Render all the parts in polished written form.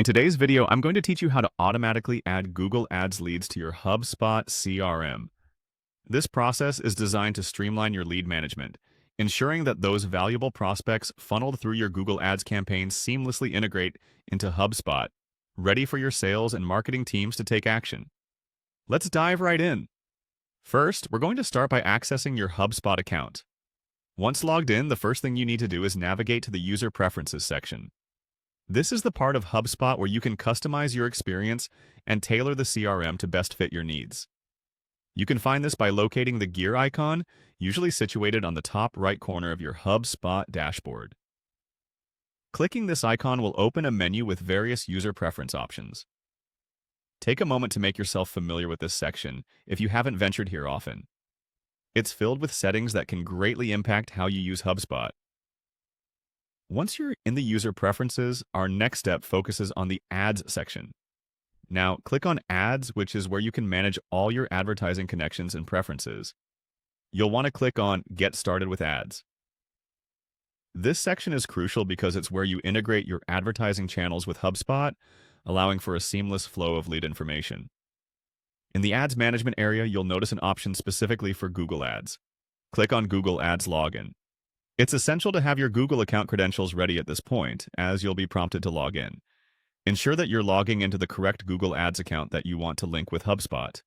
In today's video, I'm going to teach you how to automatically add Google Ads leads to your HubSpot CRM. This process is designed to streamline your lead management, ensuring that those valuable prospects funneled through your Google Ads campaigns seamlessly integrate into HubSpot, ready for your sales and marketing teams to take action. Let's dive right in. First, we're going to start by accessing your HubSpot account. Once logged in, the first thing you need to do is navigate to the User Preferences section. This is the part of HubSpot where you can customize your experience and tailor the CRM to best fit your needs. You can find this by locating the gear icon, usually situated on the top right corner of your HubSpot dashboard. Clicking this icon will open a menu with various user preference options. Take a moment to make yourself familiar with this section if you haven't ventured here often. It's filled with settings that can greatly impact how you use HubSpot. Once you're in the user preferences, our next step focuses on the Ads section. Now, click on Ads, which is where you can manage all your advertising connections and preferences. You'll want to click on Get Started with Ads. This section is crucial because it's where you integrate your advertising channels with HubSpot, allowing for a seamless flow of lead information. In the Ads Management area, you'll notice an option specifically for Google Ads. Click on Google Ads Login. It's essential to have your Google account credentials ready at this point, as you'll be prompted to log in. Ensure that you're logging into the correct Google Ads account that you want to link with HubSpot.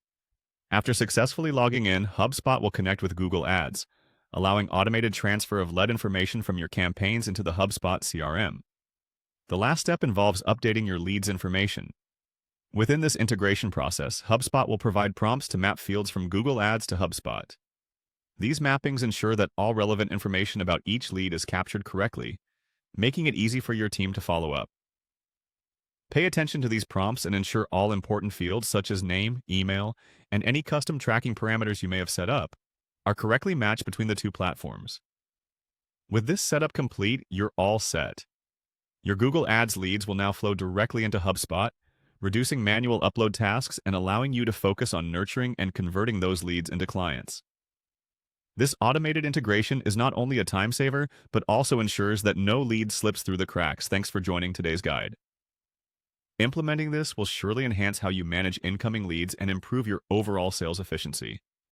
After successfully logging in, HubSpot will connect with Google Ads, allowing automated transfer of lead information from your campaigns into the HubSpot CRM. The last step involves updating your leads information. Within this integration process, HubSpot will provide prompts to map fields from Google Ads to HubSpot. These mappings ensure that all relevant information about each lead is captured correctly, making it easy for your team to follow up. Pay attention to these prompts and ensure all important fields such as name, email, and any custom tracking parameters you may have set up are correctly matched between the two platforms. With this setup complete, you're all set. Your Google Ads leads will now flow directly into HubSpot, reducing manual upload tasks and allowing you to focus on nurturing and converting those leads into clients. This automated integration is not only a time saver, but also ensures that no lead slips through the cracks. Thanks for joining today's guide. Implementing this will surely enhance how you manage incoming leads and improve your overall sales efficiency.